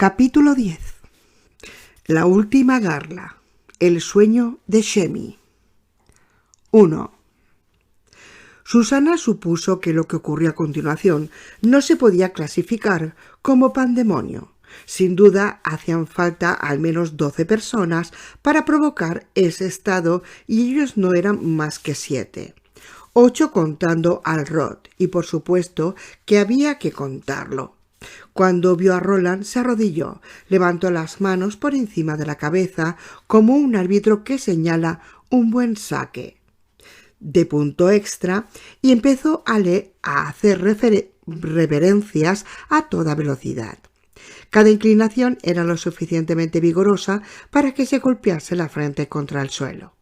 Capítulo 10. La última garla. El sueño de Shemi. 1. Susana supuso que lo que ocurrió a continuación no se podía clasificar como pandemonio. Sin duda, hacían falta al menos 12 personas para provocar ese estado y ellos no eran más que 7. 8 contando al Rod, y por supuesto que había que contarlo. Cuando vio a Roland se arrodilló, levantó las manos por encima de la cabeza como un árbitro que señala un buen saque de punto extra y empezó a hacer reverencias a toda velocidad. Cada inclinación era lo suficientemente vigorosa para que se golpease la frente contra el suelo.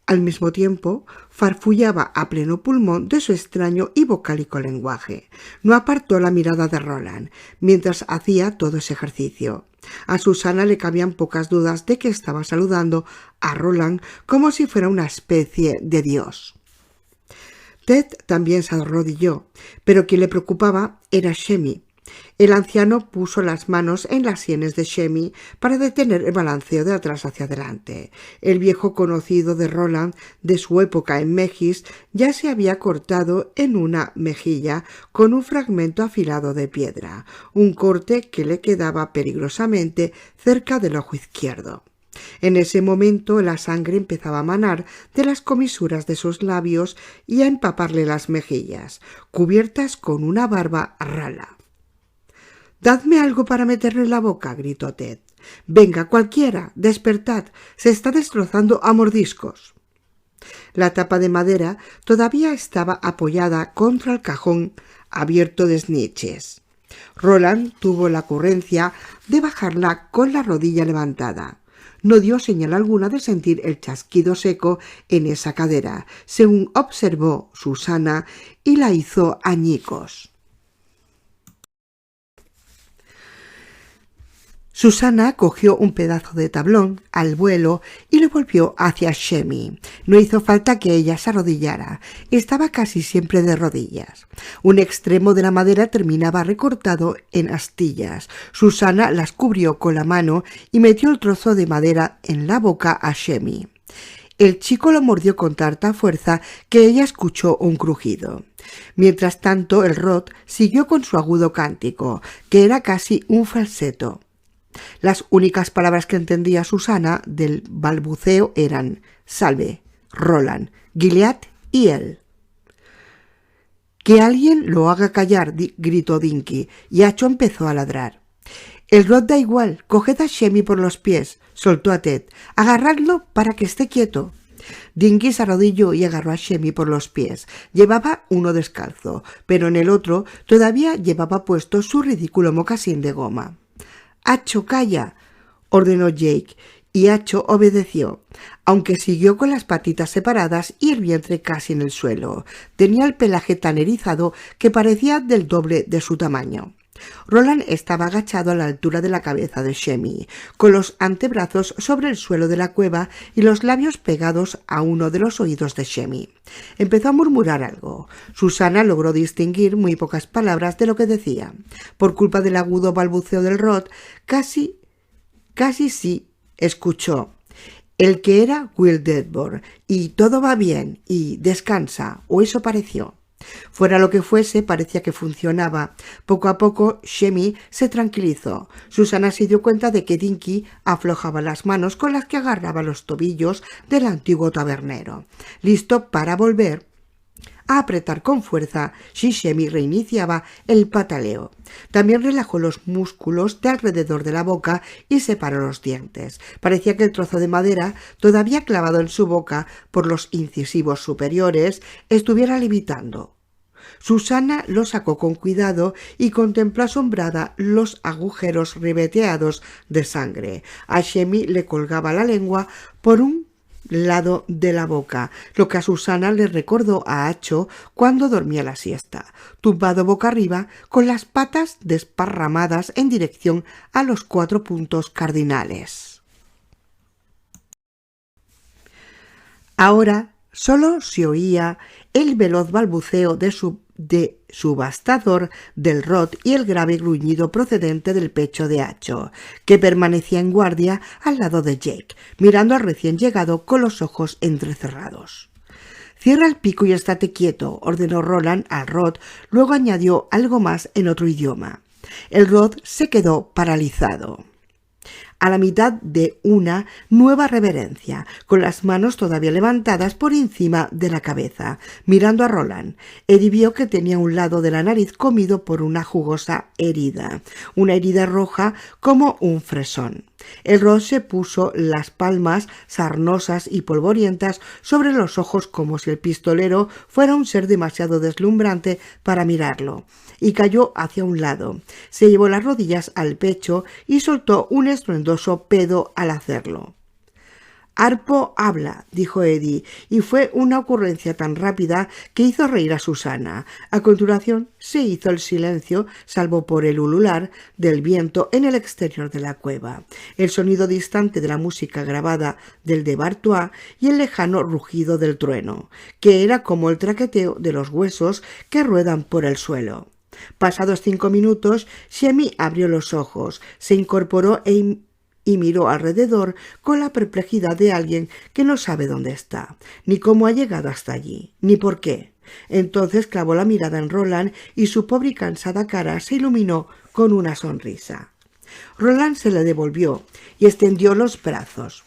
Al mismo tiempo, farfullaba a pleno pulmón de su extraño y vocálico lenguaje. No apartó la mirada de Roland mientras hacía todo ese ejercicio. A Susana le cabían pocas dudas de que estaba saludando a Roland como si fuera una especie de dios. Ted también se arrodilló, pero quien le preocupaba era Shemi. El anciano puso las manos en las sienes de Shemi para detener el balanceo de atrás hacia adelante. El viejo conocido de Roland de su época en Megis ya se había cortado en una mejilla con un fragmento afilado de piedra, un corte que le quedaba peligrosamente cerca del ojo izquierdo. En ese momento la sangre empezaba a manar de las comisuras de sus labios y a empaparle las mejillas, cubiertas con una barba rala. «Dadme algo para meterle en la boca», gritó Ted. «Venga, cualquiera, despertad, se está destrozando a mordiscos». La tapa de madera todavía estaba apoyada contra el cajón abierto de Snitches. Roland tuvo la ocurrencia de bajarla con la rodilla levantada. No dio señal alguna de sentir el chasquido seco en esa cadera, según observó Susana, y la hizo añicos. Susana cogió un pedazo de tablón al vuelo y lo volvió hacia Shemi. No hizo falta que ella se arrodillara. Estaba casi siempre de rodillas. Un extremo de la madera terminaba recortado en astillas. Susana las cubrió con la mano y metió el trozo de madera en la boca a Shemi. El chico lo mordió con tanta fuerza que ella escuchó un crujido. Mientras tanto, el Rod siguió con su agudo cántico, que era casi un falseto. Las únicas palabras que entendía Susana del balbuceo eran «Salve», «Roland», «Gilead» y «él». «Que alguien lo haga callar», gritó Dinky, y Acho empezó a ladrar. «El Rod da igual, coged a Shemi por los pies», soltó a Ted. «Agarradlo para que esté quieto». Dinky se arrodilló y agarró a Shemi por los pies. Llevaba uno descalzo, pero en el otro todavía llevaba puesto su ridículo mocasín de goma. «Acho, calla», ordenó Jake, y Acho obedeció, aunque siguió con las patitas separadas y el vientre casi en el suelo. Tenía el pelaje tan erizado que parecía del doble de su tamaño. Roland estaba agachado a la altura de la cabeza de Shemi, con los antebrazos sobre el suelo de la cueva y los labios pegados a uno de los oídos de Shemi. Empezó a murmurar algo. Susana logró distinguir muy pocas palabras de lo que decía. Por culpa del agudo balbuceo del Rod, casi sí escuchó. El que era Will Deadbourne, y todo va bien, y descansa, o eso pareció. Fuera lo que fuese, parecía que funcionaba. Poco a poco, Shemi se tranquilizó. Susana se dio cuenta de que Dinky aflojaba las manos con las que agarraba los tobillos del antiguo tabernero, listo para volver a apretar con fuerza si Shemi reiniciaba el pataleo. También relajó los músculos de alrededor de la boca y separó los dientes. Parecía que el trozo de madera, todavía clavado en su boca por los incisivos superiores, estuviera levitando. Susana lo sacó con cuidado y contempló asombrada los agujeros ribeteados de sangre. A Shemi le colgaba la lengua por un lado de la boca, lo que a Susana le recordó a Acho cuando dormía la siesta, tumbado boca arriba con las patas desparramadas en dirección a los 4 puntos cardinales. Ahora solo se oía el veloz balbuceo de su devastador del Rod y el grave gruñido procedente del pecho de Acho, que permanecía en guardia al lado de Jake, mirando al recién llegado con los ojos entrecerrados. «Cierra el pico y estate quieto», ordenó Roland al Rod, luego añadió algo más en otro idioma. El Rod se quedó paralizado a la mitad de una nueva reverencia, con las manos todavía levantadas por encima de la cabeza, mirando a Roland. Eddie vio que tenía un lado de la nariz comido por una jugosa herida, una herida roja como un fresón. El Rod se puso las palmas sarnosas y polvorientas sobre los ojos como si el pistolero fuera un ser demasiado deslumbrante para mirarlo, y cayó hacia un lado. Se llevó las rodillas al pecho y soltó un estruendoso pedo al hacerlo. «Harpo habla», dijo Eddie, y fue una ocurrencia tan rápida que hizo reír a Susana. A continuación se hizo el silencio, salvo por el ulular del viento en el exterior de la cueva, el sonido distante de la música grabada del de Bartois y el lejano rugido del trueno, que era como el traqueteo de los huesos que ruedan por el suelo. Pasados 5 minutos, Shemi abrió los ojos, se incorporó y miró alrededor con la perplejidad de alguien que no sabe dónde está, ni cómo ha llegado hasta allí, ni por qué. Entonces clavó la mirada en Roland y su pobre y cansada cara se iluminó con una sonrisa. Roland se le devolvió y extendió los brazos.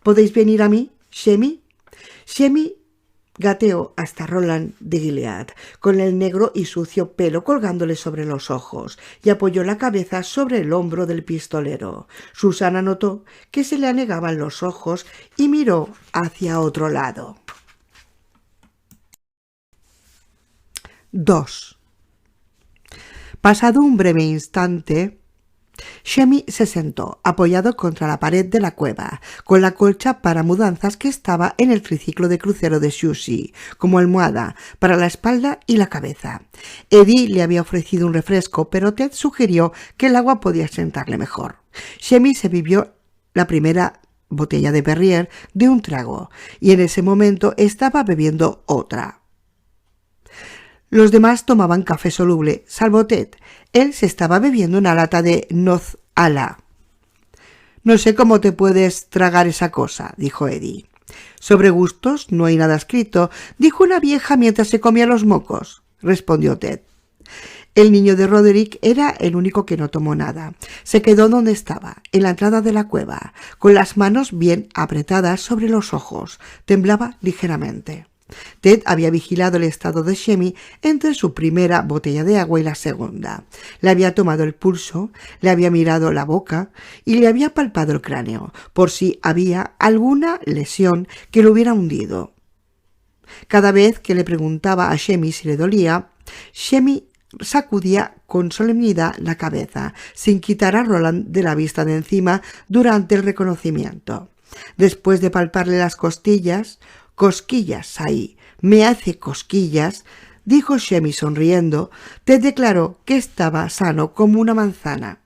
«¿Podéis venir a mí, Shemi?» Shemi gateó hasta Roland de Gilead, con el negro y sucio pelo colgándole sobre los ojos, y apoyó la cabeza sobre el hombro del pistolero. Susana notó que se le anegaban los ojos y miró hacia otro lado. 2. Pasado un breve instante, Shemi se sentó, apoyado contra la pared de la cueva, con la colcha para mudanzas que estaba en el triciclo de crucero de Susie, como almohada para la espalda y la cabeza. Eddie le había ofrecido un refresco, pero Ted sugirió que el agua podía sentarle mejor. Shemi se bebió la primera botella de Perrier de un trago, y en ese momento estaba bebiendo otra. Los demás tomaban café soluble, salvo Ted. Él se estaba bebiendo una lata de Noz Ala. «No sé cómo te puedes tragar esa cosa», dijo Eddie. «Sobre gustos no hay nada escrito», dijo una vieja mientras se comía los mocos, respondió Ted. El niño de Roderick era el único que no tomó nada. Se quedó donde estaba, en la entrada de la cueva, con las manos bien apretadas sobre los ojos. Temblaba ligeramente. Ted había vigilado el estado de Shemi entre su primera botella de agua y la segunda. Le había tomado el pulso, le había mirado la boca y le había palpado el cráneo, por si había alguna lesión que lo hubiera hundido. Cada vez que le preguntaba a Shemi si le dolía, Shemi sacudía con solemnidad la cabeza, sin quitar a Roland de la vista de encima durante el reconocimiento. Después de palparle las costillas, «Cosquillas ahí, me hace cosquillas», dijo Shemi sonriendo. Ted declaró que estaba sano como una manzana.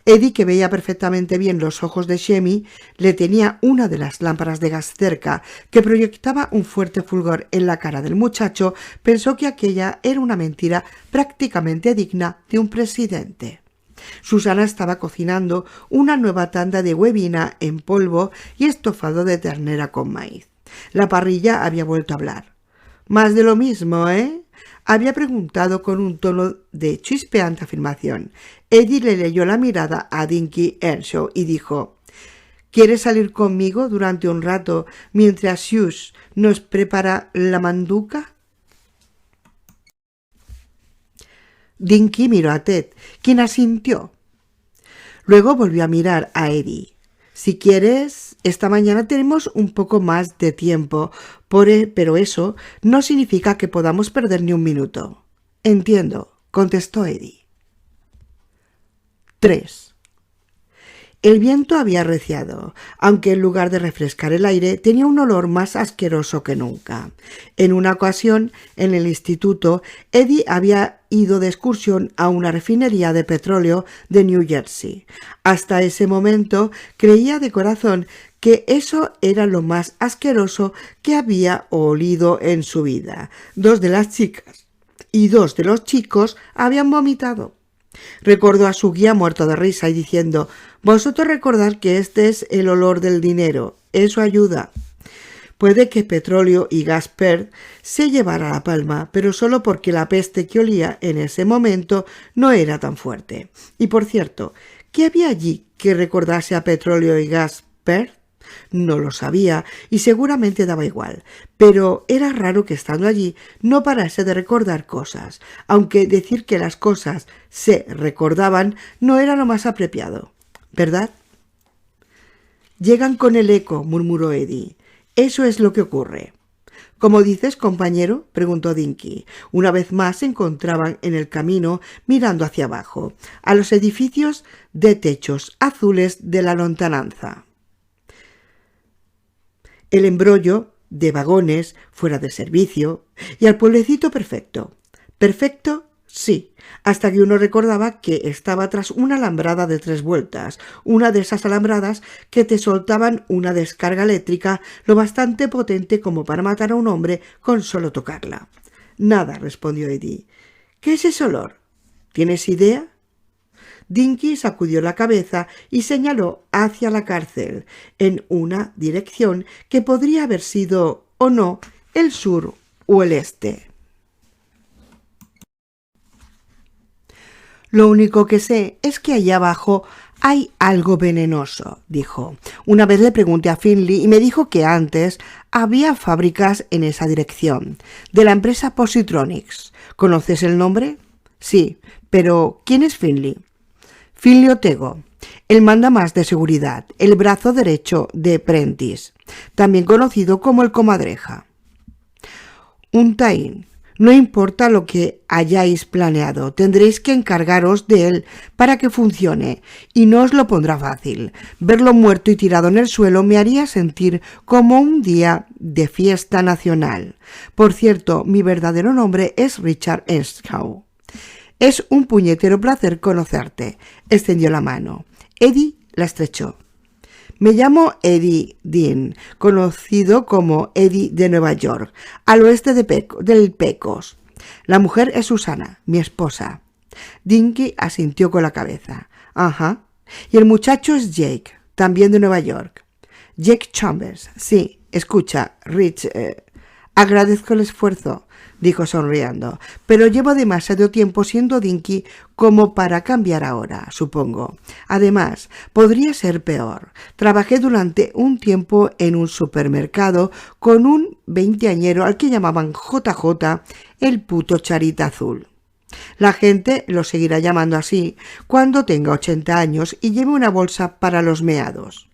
Eddie, que veía perfectamente bien los ojos de Shemi, le tenía una de las lámparas de gas cerca que proyectaba un fuerte fulgor en la cara del muchacho, pensó que aquella era una mentira prácticamente digna de un presidente. Susana estaba cocinando una nueva tanda de huevina en polvo y estofado de ternera con maíz. La parrilla había vuelto a hablar. «Más de lo mismo, ¿eh?», había preguntado con un tono de chispeante afirmación. Eddie le leyó la mirada a Dinky Earnshaw y dijo: «¿Quieres salir conmigo durante un rato mientras Hughes nos prepara la manduca?» Dinky miró a Ted, quien asintió. Luego volvió a mirar a Eddie. «Si quieres, esta mañana tenemos un poco más de tiempo, pero eso no significa que podamos perder ni un minuto». «Entiendo», contestó Eddie. 3. El viento había arreciado, aunque en lugar de refrescar el aire tenía un olor más asqueroso que nunca. En una ocasión, en el instituto, Eddie había ido de excursión a una refinería de petróleo de New Jersey. Hasta ese momento creía de corazón que eso era lo más asqueroso que había olido en su vida. Dos de las chicas y 2 de los chicos habían vomitado. Recordó a su guía muerto de risa y diciendo: «Vosotros recordad que este es el olor del dinero, eso ayuda». Puede que Petróleo y Gaspard se llevara la palma, pero solo porque la peste que olía en ese momento no era tan fuerte. Y por cierto, ¿qué había allí que recordase a Petróleo y Gaspard? No lo sabía y seguramente daba igual, pero era raro que estando allí no parase de recordar cosas, aunque decir que las cosas se recordaban no era lo más apropiado, ¿verdad? «Llegan con el eco», murmuró Eddie. «Eso es lo que ocurre». «¿Cómo dices, compañero?», preguntó Dinky. Una vez más se encontraban en el camino mirando hacia abajo, a los edificios de techos azules de la lontananza. El embrollo de vagones fuera de servicio y al pueblecito perfecto. Perfecto, sí, hasta que uno recordaba que estaba tras una alambrada de 3 vueltas, una de esas alambradas que te soltaban una descarga eléctrica lo bastante potente como para matar a un hombre con solo tocarla. «Nada», respondió Eddie. «¿Qué es ese olor? ¿Tienes idea?» Dinky sacudió la cabeza y señaló hacia la cárcel, en una dirección que podría haber sido, o no, el sur o el este. «Lo único que sé es que allá abajo hay algo venenoso», dijo. «Una vez le pregunté a Finley y me dijo que antes había fábricas en esa dirección, de la empresa Positronics. ¿Conoces el nombre?» «Sí, pero ¿quién es Finley?» «Finley Otego, el mandamás de seguridad, el brazo derecho de Prentice, también conocido como el Comadreja». «Un taín. No importa lo que hayáis planeado, tendréis que encargaros de él para que funcione, y no os lo pondrá fácil. Verlo muerto y tirado en el suelo me haría sentir como un día de fiesta nacional. Por cierto, mi verdadero nombre es Richard Enshaw. Es un puñetero placer conocerte». Extendió la mano. Eddie la estrechó. «Me llamo Eddie Dean, conocido como Eddie de Nueva York, al oeste del Pecos. La mujer es Susana, mi esposa». Dinky asintió con la cabeza. «Ajá. Y el muchacho es Jake, también de Nueva York». «Jake Chambers, sí. Escucha, Rich, agradezco el esfuerzo», dijo sonriendo, «pero llevo demasiado tiempo siendo Dinky como para cambiar ahora, supongo. Además, podría ser peor. Trabajé durante un tiempo en un supermercado con un veinteañero al que llamaban JJ, el puto charita azul. La gente lo seguirá llamando así cuando tenga 80 años y lleve una bolsa para los meados.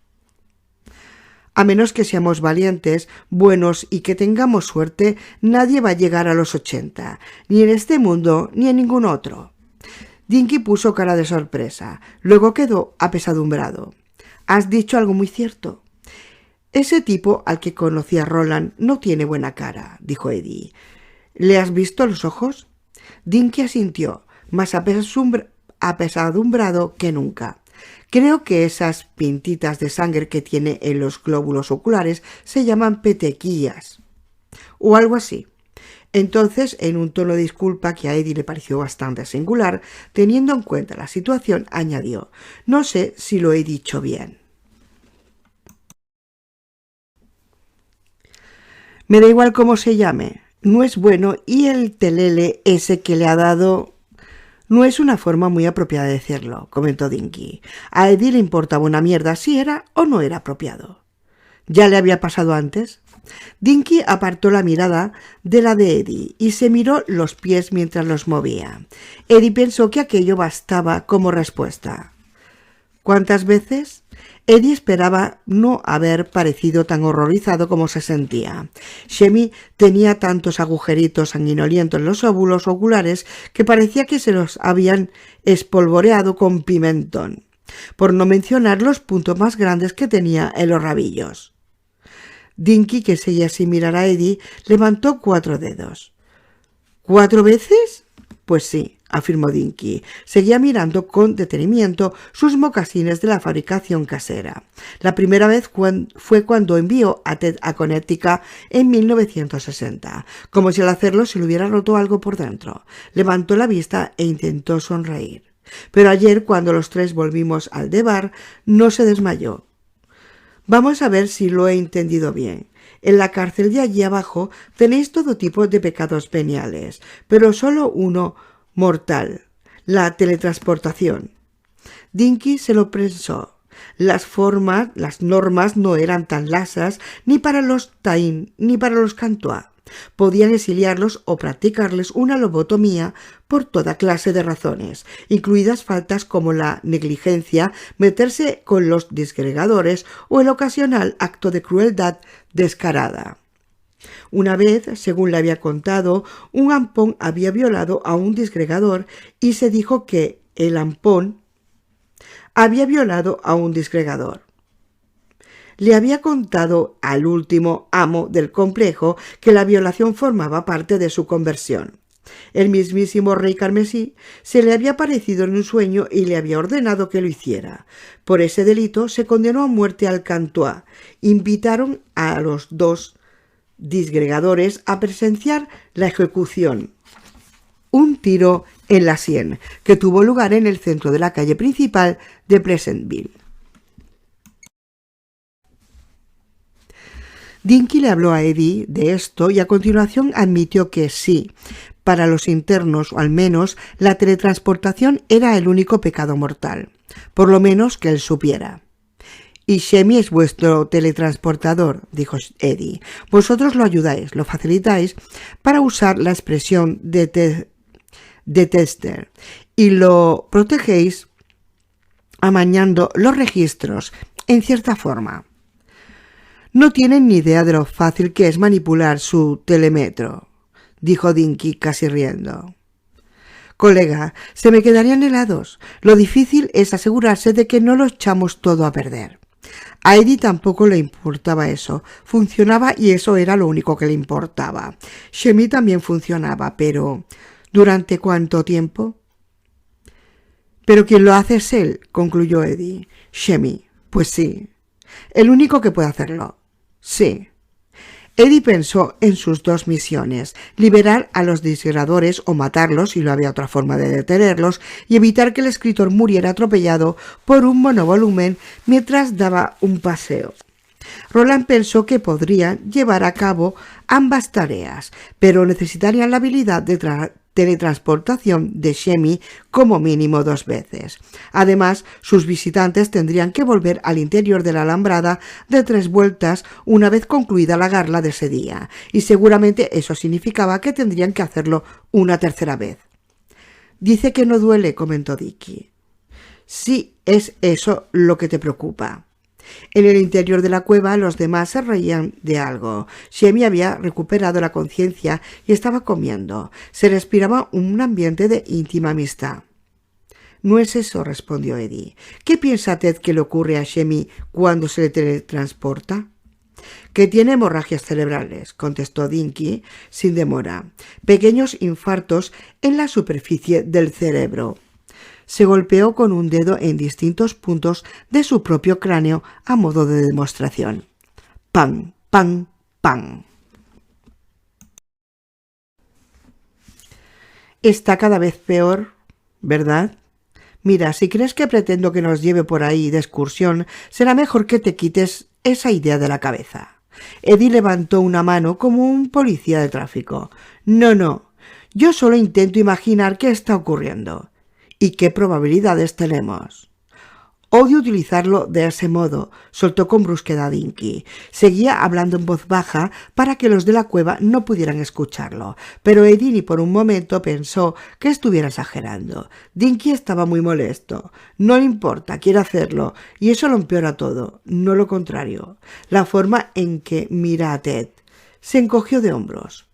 A menos que seamos valientes, buenos y que tengamos suerte, nadie va a llegar a los 80, ni en este mundo ni en ningún otro». Dinky puso cara de sorpresa, luego quedó apesadumbrado. «Has dicho algo muy cierto. Ese tipo al que conocía Roland no tiene buena cara», dijo Eddie. «¿Le has visto los ojos?» Dinky asintió, más apesadumbrado que nunca. «Creo que esas pintitas de sangre que tiene en los glóbulos oculares se llaman petequillas, o algo así». Entonces, en un tono de disculpa que a Eddie le pareció bastante singular, teniendo en cuenta la situación, añadió: «No sé si lo he dicho bien». «Me da igual cómo se llame, no es bueno, y el telele ese que le ha dado...» «No es una forma muy apropiada de decirlo», comentó Dinky. A Eddie le importaba una mierda si era o no era apropiado. ¿Ya le había pasado antes? Dinky apartó la mirada de la de Eddie y se miró los pies mientras los movía. Eddie pensó que aquello bastaba como respuesta. ¿Cuántas veces? Eddie esperaba no haber parecido tan horrorizado como se sentía. Shemi tenía tantos agujeritos sanguinolientos en los óvulos oculares que parecía que se los habían espolvoreado con pimentón, por no mencionar los puntos más grandes que tenía en los rabillos. Dinky, que seguía sin mirar a Eddie, levantó 4 dedos. ¿4 veces? Pues sí, afirmó Dinky. Seguía mirando con detenimiento sus mocasines de la fabricación casera. La primera vez fue cuando envió a Ted a Connecticut en 1960. Como si al hacerlo se le hubiera roto algo por dentro. Levantó la vista e intentó sonreír. Pero ayer, cuando los tres volvimos al bar, no se desmayó. Vamos a ver si lo he entendido bien. En la cárcel de allí abajo tenéis todo tipo de pecados veniales, pero solo uno mortal, la teletransportación. Dinky se lo pensó. Las normas no eran tan lasas ni para los Taín ni para los Cantuá. Podían exiliarlos o practicarles una lobotomía por toda clase de razones, incluidas faltas como la negligencia, meterse con los disgregadores o el ocasional acto de crueldad descarada. Una vez, según le había contado, un ampón había violado a un disgregador y se dijo que el ampón había violado a un disgregador. Le había contado al último amo del complejo que la violación formaba parte de su conversión. El mismísimo rey carmesí se le había aparecido en un sueño y le había ordenado que lo hiciera. Por ese delito se condenó a muerte al Cantuá. Invitaron a los dos disgregadores a presenciar la ejecución. Un tiro en la sien, que tuvo lugar en el centro de la calle principal de Pleasantville. Dinky le habló a Eddie de esto y a continuación admitió que sí, para los internos, o al menos, la teletransportación era el único pecado mortal, por lo menos que él supiera. «Y Shemi es vuestro teletransportador», dijo Eddie. «Vosotros lo ayudáis, lo facilitáis para usar la expresión de tester y lo protegéis amañando los registros, en cierta forma. No tienen ni idea de lo fácil que es manipular su telemetro», dijo Dinky casi riendo. «Colega, se me quedarían helados. Lo difícil es asegurarse de que no lo echamos todo a perder». A Eddie tampoco le importaba eso. Funcionaba y eso era lo único que le importaba. Shemi también funcionaba, pero ¿durante cuánto tiempo? «Pero quien lo hace es él», concluyó Eddie. «Shemi, pues sí. El único que puede hacerlo. Sí». Eddie pensó en sus dos misiones: liberar a los disgregadores o matarlos si no había otra forma de detenerlos, y evitar que el escritor muriera atropellado por un monovolumen mientras daba un paseo. Roland pensó que podrían llevar a cabo ambas tareas, pero necesitarían la habilidad de teletransportación de Shemi como mínimo 2 veces. Además, sus visitantes tendrían que volver al interior de la alambrada de 3 vueltas una vez concluida la garla de ese día, y seguramente eso significaba que tendrían que hacerlo una tercera vez. «Dice que no duele», comentó Dinky. «Sí, es eso lo que te preocupa». En el interior de la cueva los demás se reían de algo. Shemi había recuperado la conciencia y estaba comiendo. Se respiraba un ambiente de íntima amistad. «No es eso», respondió Eddie. «¿Qué piensa Ted que le ocurre a Shemi cuando se le teletransporta?» «Que tiene hemorragias cerebrales», contestó Dinky sin demora. «Pequeños infartos en la superficie del cerebro». Se golpeó con un dedo en distintos puntos de su propio cráneo a modo de demostración. «Pan, pan, pan». «Está cada vez peor, ¿verdad? Mira, si crees que pretendo que nos lleve por ahí de excursión, será mejor que te quites esa idea de la cabeza». Eddie levantó una mano como un policía de tráfico. «No, yo solo intento imaginar qué está ocurriendo. ¿Y qué probabilidades tenemos?» «Odio utilizarlo de ese modo», soltó con brusquedad Dinky. Seguía hablando en voz baja para que los de la cueva no pudieran escucharlo, pero Eddie ni por un momento pensó que estuviera exagerando. Dinky estaba muy molesto. No le importa, quiere hacerlo, y eso lo empeora todo, no lo contrario. La forma en que mira a Ted. Se encogió de hombros.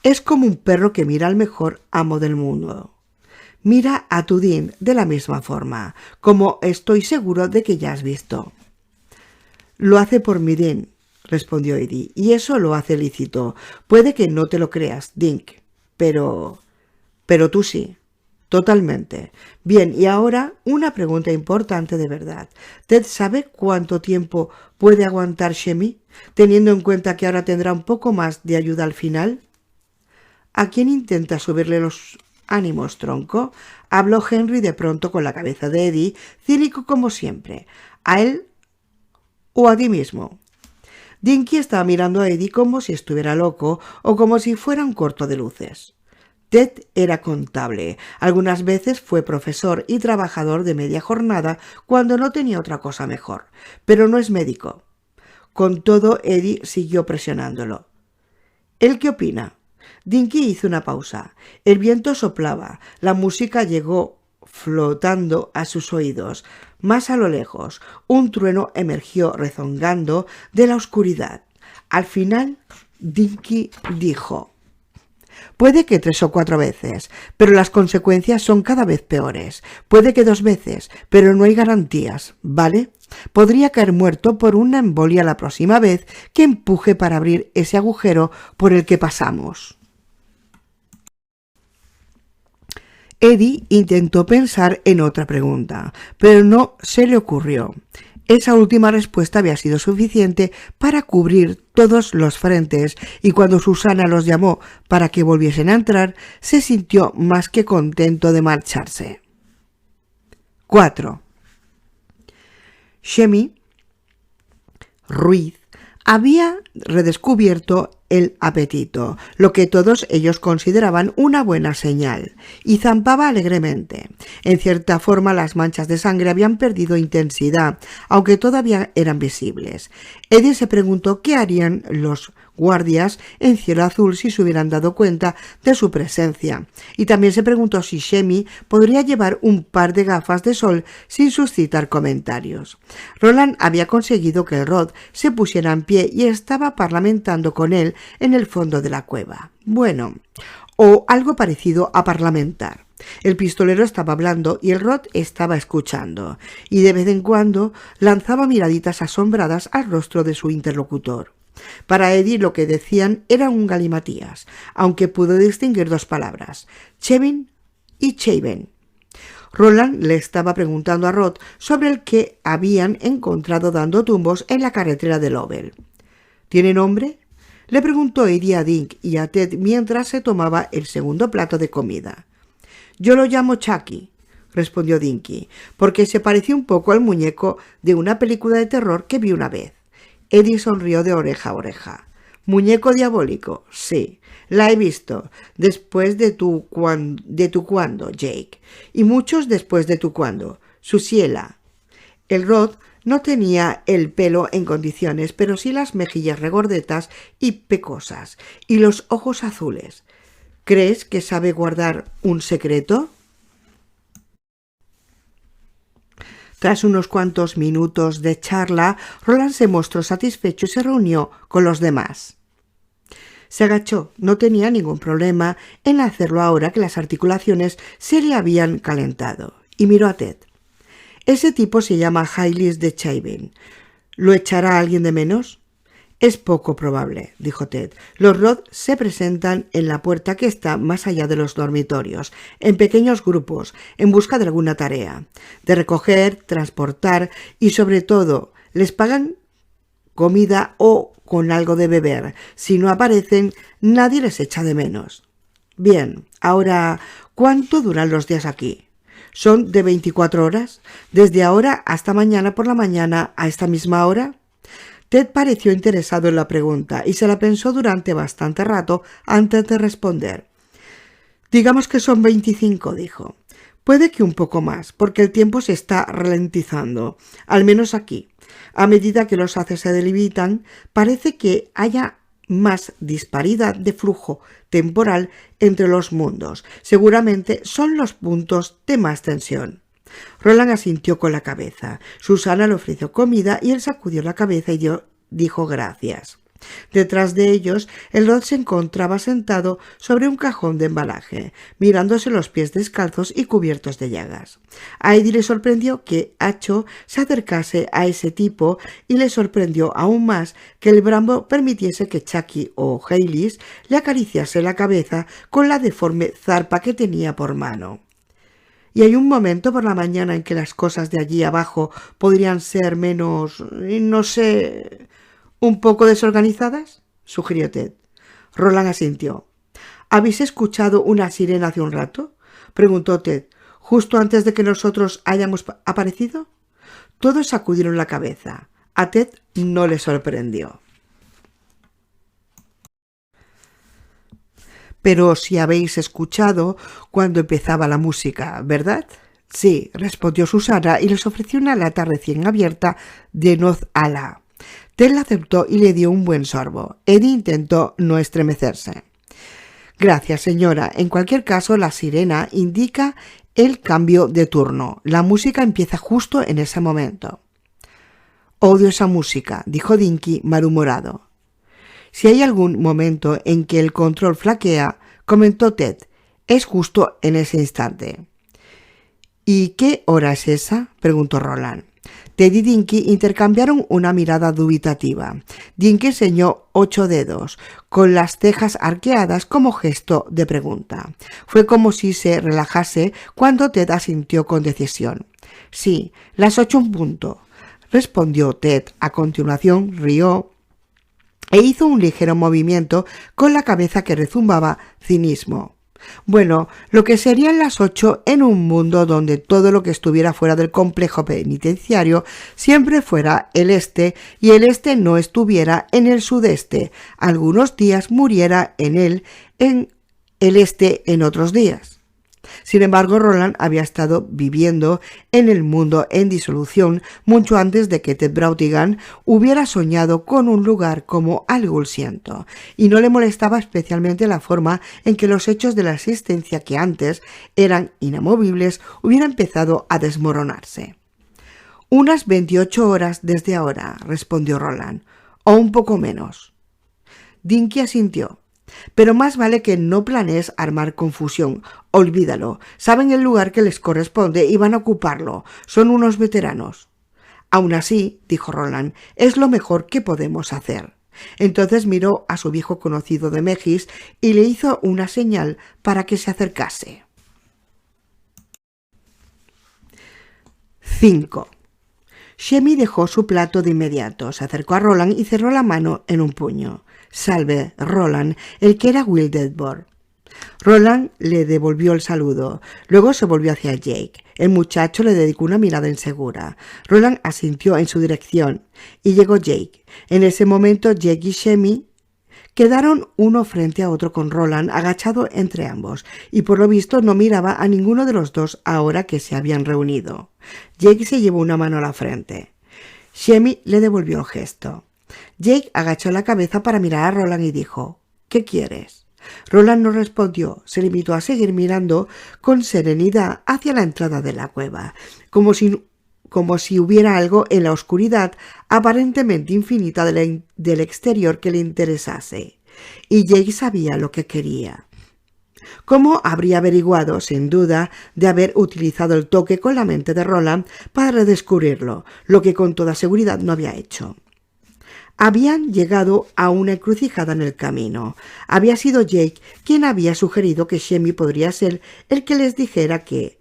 Es como un perro que mira al mejor amo del mundo. Mira a tu Dean de la misma forma, como estoy seguro de que ya has visto. «Lo hace por mi Dean», respondió Eddie, «y eso lo hace lícito. Puede que no te lo creas, Dink, pero tú sí. Totalmente. Bien, y ahora una pregunta importante de verdad. ¿Ted sabe cuánto tiempo puede aguantar Shemi, teniendo en cuenta que ahora tendrá un poco más de ayuda al final? ¿A quién intenta subirle los ánimos, tronco? Habló Henry de pronto con la cabeza de Eddie, cínico como siempre. ¿A él o a ti mismo? Dinky estaba mirando a Eddie como si estuviera loco o como si fuera un corto de luces. Ted era contable. Algunas veces fue profesor y trabajador de media jornada cuando no tenía otra cosa mejor, pero no es médico. Con todo, Eddie siguió presionándolo. ¿Él qué opina? Dinky hizo una pausa. El viento soplaba. La música llegó flotando a sus oídos. Más a lo lejos, un trueno emergió rezongando de la oscuridad. Al final, Dinky dijo: puede que 3 o 4 veces, pero las consecuencias son cada vez peores. Puede que 2 veces, pero no hay garantías, ¿vale? Podría caer muerto por una embolia la próxima vez que empuje para abrir ese agujero por el que pasamos. Eddie intentó pensar en otra pregunta, pero no se le ocurrió. Esa última respuesta había sido suficiente para cubrir todos los frentes, y cuando Susana los llamó para que volviesen a entrar, se sintió más que contento de marcharse. 4. Shemi Ruiz había redescubierto el apetito, lo que todos ellos consideraban una buena señal, y zampaba alegremente. En cierta forma, las manchas de sangre habían perdido intensidad, aunque todavía eran visibles. Eddie se preguntó qué harían los guardias en cielo azul si se hubieran dado cuenta de su presencia, y también se preguntó si Shemi podría llevar un par de gafas de sol sin suscitar comentarios. Roland había conseguido que el Rod se pusiera en pie y estaba parlamentando con él en el fondo de la cueva. Bueno, o algo parecido a parlamentar. El pistolero estaba hablando y el Rod estaba escuchando, y de vez en cuando lanzaba miraditas asombradas al rostro de su interlocutor. Para Eddie lo que decían era un galimatías, aunque pudo distinguir 2 palabras: Chevin y Chaven. Roland le estaba preguntando a Rod sobre el que habían encontrado dando tumbos en la carretera de Lovell. ¿Tiene nombre?, le preguntó Eddie a Dink y a Ted mientras se tomaba el segundo plato de comida. Yo lo llamo Chucky, respondió Dinky, porque se parecía un poco al muñeco de una película de terror que vi una vez. Eddie sonrió de oreja a oreja. ¿Muñeco diabólico? Sí, la he visto. Después de tu cuando, Jake. Y muchos después de tu cuando. Susiela. El Rod no tenía el pelo en condiciones, pero sí las mejillas regordetas y pecosas, y los ojos azules. ¿Crees que sabe guardar un secreto? Tras unos cuantos minutos de charla, Roland se mostró satisfecho y se reunió con los demás. Se agachó, no tenía ningún problema en hacerlo ahora que las articulaciones se le habían calentado, y miró a Ted. Ese tipo se llama Haylis de Chaven. ¿Lo echará alguien de menos? Es poco probable, dijo Ted. Los Rod se presentan en la puerta que está más allá de los dormitorios, en pequeños grupos, en busca de alguna tarea, de recoger, transportar y, sobre todo, les pagan comida o con algo de beber. Si no aparecen, nadie les echa de menos. Bien, ahora, ¿cuánto duran los días aquí? ¿Son de 24 horas? ¿Desde ahora hasta mañana por la mañana a esta misma hora? Ted pareció interesado en la pregunta y se la pensó durante bastante rato antes de responder. Digamos que son 25, dijo. Puede que un poco más, porque el tiempo se está ralentizando, al menos aquí. A medida que los haces se delimitan, parece que haya más disparidad de flujo temporal entre los mundos. Seguramente son los puntos de más tensión. Roland asintió con la cabeza. Susana le ofreció comida y él sacudió la cabeza y dijo gracias. Detrás de ellos, el Rod se encontraba sentado sobre un cajón de embalaje, mirándose los pies descalzos y cubiertos de llagas. A Eddie le sorprendió que Acho se acercase a ese tipo y le sorprendió aún más que el Brambo permitiese que Chucky o Haylis le acariciase la cabeza con la deforme zarpa que tenía por mano. ¿Y hay un momento por la mañana en que las cosas de allí abajo podrían ser menos, no sé, un poco desorganizadas?, sugirió Ted. Roland asintió. ¿Habéis escuchado una sirena hace un rato?, preguntó Ted, justo antes de que nosotros hayamos aparecido. Todos sacudieron la cabeza. A Ted no le sorprendió. Pero si habéis escuchado cuando empezaba la música, ¿verdad? Sí, respondió Susana y les ofreció una lata recién abierta de noz ala. Ted la aceptó y le dio un buen sorbo. Eddie intentó no estremecerse. Gracias, señora. En cualquier caso, la sirena indica el cambio de turno. La música empieza justo en ese momento. Odio esa música, dijo Dinky malhumorado. Si hay algún momento en que el control flaquea, comentó Ted, es justo en ese instante. ¿Y qué hora es esa?, preguntó Roland. Ted y Dinky intercambiaron una mirada dubitativa. Dinky enseñó 8 dedos, con las cejas arqueadas como gesto de pregunta. Fue como si se relajase cuando Ted asintió con decisión. Sí, las 8 en punto, respondió Ted. A continuación rió e hizo un ligero movimiento con la cabeza que rezumbaba cinismo. Bueno, lo que serían las 8 en un mundo donde todo lo que estuviera fuera del complejo penitenciario siempre fuera el este y el este no estuviera en el sudeste, algunos días muriera en el este en otros días. Sin embargo, Roland había estado viviendo en el mundo en disolución mucho antes de que Ted Brautigan hubiera soñado con un lugar como Algulsiento, y no le molestaba especialmente la forma en que los hechos de la existencia que antes eran inamovibles hubieran empezado a desmoronarse. Unas 28 horas desde ahora, respondió Roland, o un poco menos. Dinky asintió. Pero más vale que no planees armar confusión. Olvídalo. Saben el lugar que les corresponde y van a ocuparlo. Son unos veteranos. Aún así, dijo Roland, es lo mejor que podemos hacer. Entonces miró a su viejo conocido de Megis y le hizo una señal para que se acercase. 5. Shemi dejó su plato de inmediato, se acercó a Roland y cerró la mano en un puño. Salve, Roland, el que era Will Deadboard. Roland le devolvió el saludo. Luego se volvió hacia Jake. El muchacho le dedicó una mirada insegura. Roland asintió en su dirección y llegó Jake. En ese momento Jake y Shemi quedaron uno frente a otro con Roland agachado entre ambos y por lo visto no miraba a ninguno de los dos ahora que se habían reunido. Jake se llevó una mano a la frente. Shemi le devolvió el gesto. Jake agachó la cabeza para mirar a Roland y dijo, ¿qué quieres? Roland no respondió, se limitó a seguir mirando con serenidad hacia la entrada de la cueva, como si hubiera algo en la oscuridad aparentemente infinita del exterior que le interesase. Y Jake sabía lo que quería. ¿Cómo habría averiguado, sin duda, de haber utilizado el toque con la mente de Roland para redescubrirlo, lo que con toda seguridad no había hecho? Habían llegado a una encrucijada en el camino. Había sido Jake quien había sugerido que Shemi podría ser el que les dijera qué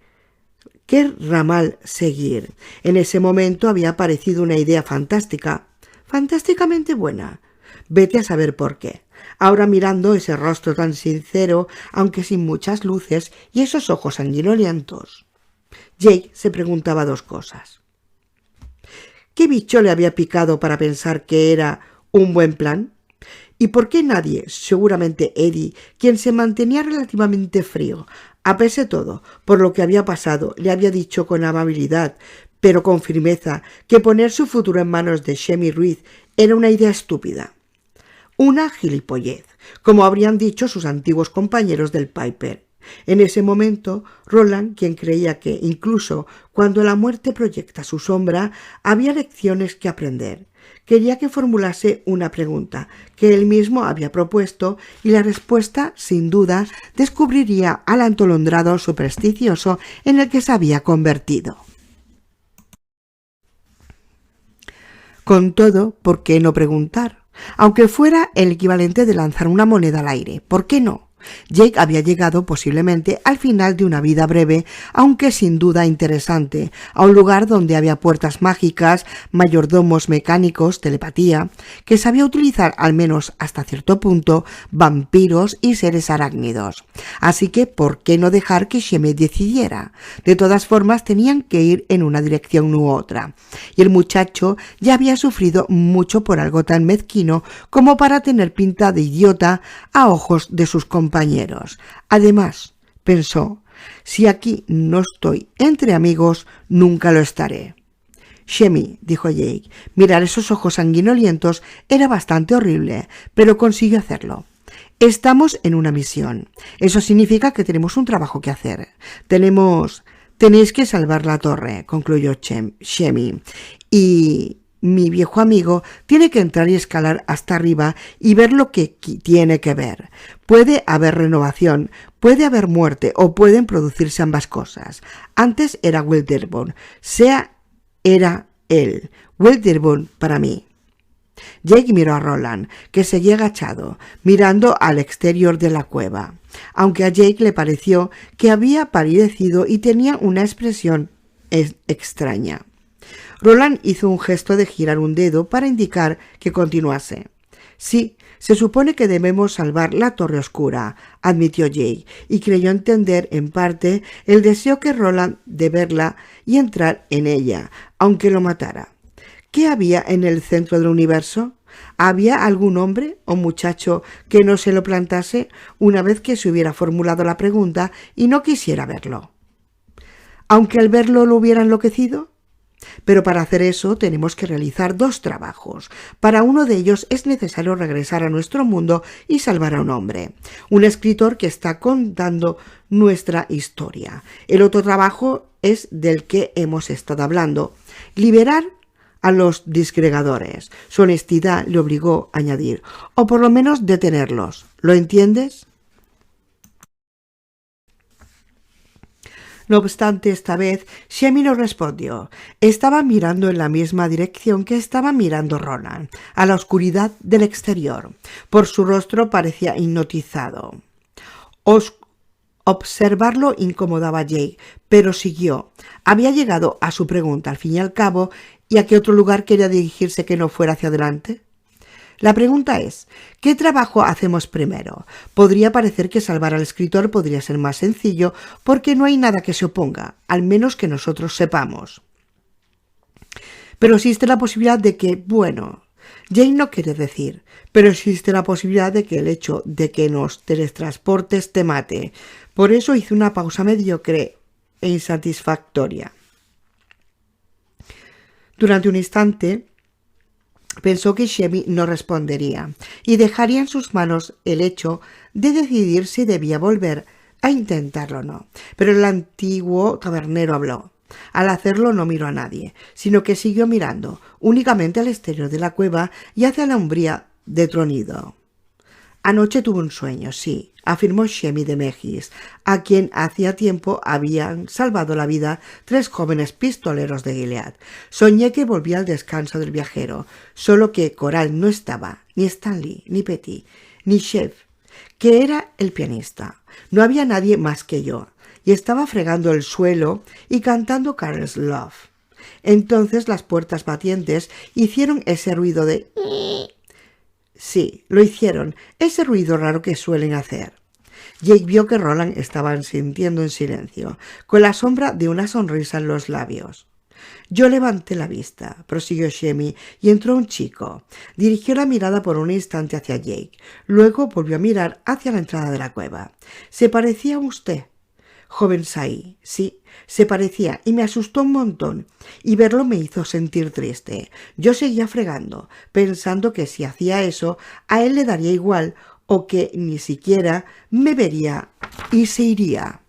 ramal seguir. En ese momento había aparecido una idea fantástica, fantásticamente buena. Vete a saber por qué. Ahora mirando ese rostro tan sincero, aunque sin muchas luces, y esos ojos sanguinolentos, Jake se preguntaba dos cosas. ¿Qué bicho le había picado para pensar que era un buen plan? ¿Y por qué nadie, seguramente Eddie, quien se mantenía relativamente frío, a pesar de todo, por lo que había pasado, le había dicho con amabilidad, pero con firmeza, que poner su futuro en manos de Shemi Ruiz era una idea estúpida? Una gilipollez, como habrían dicho sus antiguos compañeros del Piper. En ese momento, Roland, quien creía que incluso cuando la muerte proyecta su sombra, había lecciones que aprender, quería que formulase una pregunta que él mismo había propuesto y la respuesta, sin duda, descubriría al atolondrado supersticioso en el que se había convertido. Con todo, ¿por qué no preguntar? Aunque fuera el equivalente de lanzar una moneda al aire, ¿por qué no? Jake había llegado posiblemente al final de una vida breve, aunque sin duda interesante, a un lugar donde había puertas mágicas, mayordomos mecánicos, telepatía, que sabía utilizar al menos hasta cierto punto, vampiros y seres arácnidos. Así que, ¿por qué no dejar que Shemi decidiera? De todas formas, tenían que ir en una dirección u otra, y el muchacho ya había sufrido mucho por algo tan mezquino como para tener pinta de idiota a ojos de sus compañeros. Además, pensó, si aquí no estoy entre amigos, nunca lo estaré. Shemi, dijo Jake, mirar esos ojos sanguinolientos era bastante horrible, pero consiguió hacerlo. Estamos en una misión. Eso significa que tenemos un trabajo que hacer. Tenéis que salvar la torre, concluyó Shemi, y mi viejo amigo tiene que entrar y escalar hasta arriba y ver lo que tiene que ver. Puede haber renovación, puede haber muerte o pueden producirse ambas cosas. Antes era Wilderborn, era él, Wilderborn para mí. Jake miró a Roland, que seguía agachado, mirando al exterior de la cueva, aunque a Jake le pareció que había palidecido y tenía una expresión extraña. Roland hizo un gesto de girar un dedo para indicar que continuase. Sí, se supone que debemos salvar la Torre Oscura, admitió Jake, y creyó entender en parte el deseo que Roland de verla y entrar en ella, aunque lo matara. ¿Qué había en el centro del universo? ¿Había algún hombre o muchacho que no se lo plantase una vez que se hubiera formulado la pregunta y no quisiera verlo? ¿Aunque al verlo lo hubiera enloquecido? Pero para hacer eso tenemos que realizar dos trabajos. Para uno de ellos es necesario regresar a nuestro mundo y salvar a un hombre, un escritor que está contando nuestra historia. El otro trabajo es del que hemos estado hablando, liberar a los disgregadores. Su honestidad le obligó a añadir, o por lo menos detenerlos. ¿Lo entiendes? No obstante, esta vez Shemi no respondió. Estaba mirando en la misma dirección que estaba mirando Roland, a la oscuridad del exterior. Por su rostro parecía hipnotizado. Observarlo incomodaba a Jake, pero siguió. Había llegado a su pregunta al fin y al cabo, ¿y a qué otro lugar quería dirigirse que no fuera hacia adelante? La pregunta es, ¿qué trabajo hacemos primero? Podría parecer que salvar al escritor podría ser más sencillo porque no hay nada que se oponga, al menos que nosotros sepamos. Pero existe la posibilidad de que, Jane no quiere decir, pero existe la posibilidad de que el hecho de que nos teletransportes te mate. Por eso hizo una pausa mediocre e insatisfactoria. Durante un instante pensó que Shemi no respondería y dejaría en sus manos el hecho de decidir si debía volver a intentarlo o no. Pero el antiguo tabernero habló. Al hacerlo no miró a nadie, sino que siguió mirando únicamente al exterior de la cueva y hacia la umbría de tronido. Anoche tuve un sueño, sí, afirmó Shemi de Megis, a quien hacía tiempo habían salvado la vida 3 jóvenes pistoleros de Gilead. Soñé que volvía al descanso del viajero, solo que Coral no estaba, ni Stanley, ni Petty, ni Chef, que era el pianista. No había nadie más que yo, y estaba fregando el suelo y cantando Carol's Love. Entonces las puertas batientes hicieron ese ruido de... Sí, lo hicieron, ese ruido raro que suelen hacer. Jake vio que Roland estaba sintiendo en silencio, con la sombra de una sonrisa en los labios. Yo levanté la vista, prosiguió Shemi, y entró un chico. Dirigió la mirada por un instante hacia Jake, luego volvió a mirar hacia la entrada de la cueva. ¿Se parecía a usted? Joven Sai, sí, se parecía y me asustó un montón, y verlo me hizo sentir triste. Yo seguía fregando, pensando que si hacía eso, a él le daría igual o que ni siquiera me vería y se iría.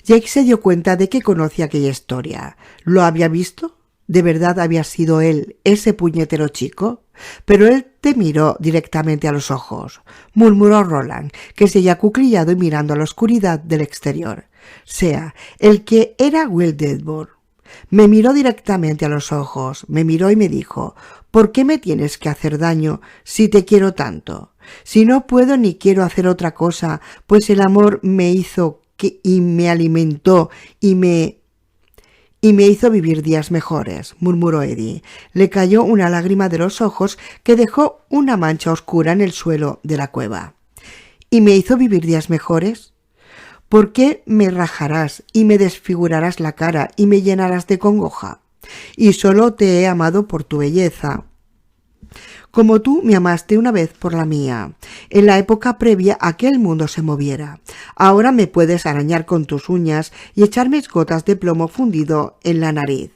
Jake se dio cuenta de que conocía aquella historia. ¿Lo había visto? ¿De verdad había sido él ese puñetero chico? Pero él te miró directamente a los ojos, murmuró Roland, que seguía acuclillado y mirando a la oscuridad del exterior. Sea el que era Wilderborn. Me miró directamente a los ojos, me miró y me dijo, ¿por qué me tienes que hacer daño si te quiero tanto? si no puedo ni quiero hacer otra cosa, pues el amor me hizo y me alimentó y me hizo vivir días mejores, murmuró Eddie. Le cayó una lágrima de los ojos que dejó una mancha oscura en el suelo de la cueva. ¿Y me hizo vivir días mejores? ¿Por qué me rajarás y me desfigurarás la cara y me llenarás de congoja? Y solo te he amado por tu belleza, como tú me amaste una vez por la mía, en la época previa a que el mundo se moviera. Ahora me puedes arañar con tus uñas y echarme gotas de plomo fundido en la nariz.